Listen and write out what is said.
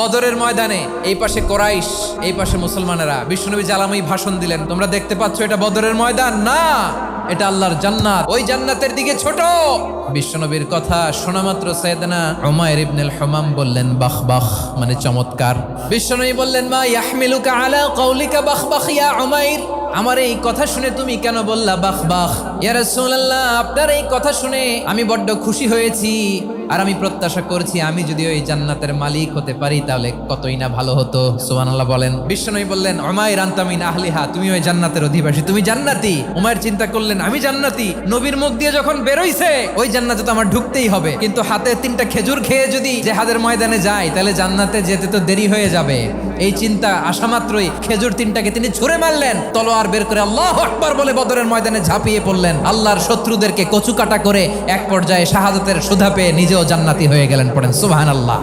বদরের ময়দানে এই পাশে কোরাইশ, এই পাশে মুসলমানেরা। বিশ্বনবী জ্বালাময়ী ভাষণ দিলেন, তোমরা দেখতে পাচ্ছ এটা বদরের ময়দান না, এটা আল্লাহর জান্নাত, ওই জান্নাতের দিকে ছোট। বিশ্বনবীর কথা শোনা মাত্র সাইয়েদনা উমাইর ইবনুল হুমাম বললেন বাখ বাখ, মানে চমৎকার। বিশ্বনবী বললেন মা ইয়াহমিলুকা আলা কওলিকা বাখ বাখ ইয়া উমাইর, আমার এই কথা শুনে তুমি কেন বললা বাখ বাখ? ইয়া রাসূলুল্লাহ, আপনার এই কথা শুনে আমি বড্ড খুশি হয়েছি, আর আমি প্রত্যাশা করছি আমি যদি ওই জান্নাতের মালিক হতে পারি তাহলে কতই না ভালো হতো। সুবহানাল্লাহ বলেন। বিশ্বনবী বললেন উমাইর আনতা মিন আহলিহা, তুমি ওই জান্নাতের অধিবাসী, তুমি জান্নাতি। উমাইর চিন্তা করলেন আমি জান্নাতি, নবীর মুখ দিয়ে যখন বেরোইছে ওই জান্নাতে তো আমার ঢুকতেই হবে, কিন্তু হাতে 3টা খেজুর খেয়ে যদি জিহাদের ময়দানে যায় তাহলে জান্নাতে যেতে তো দেরি হয়ে যাবে। এই চিন্তা আসা মাত্রই খেজুর 3টাকে তিনি ছুঁড়ে মারলেন, তলোয়ার বের করে আল্লাহু আকবার বলে বদরের ময়দানে ঝাঁপিয়ে পড়লেন। আল্লাহর শত্রুদেরকে কচুকাটা করে এক পর্যায়ে শাহাদাতের সুধা পেয়ে নিজেও জান্নাতি হয়ে গেলেন। পড়েন সুবহানাল্লাহ।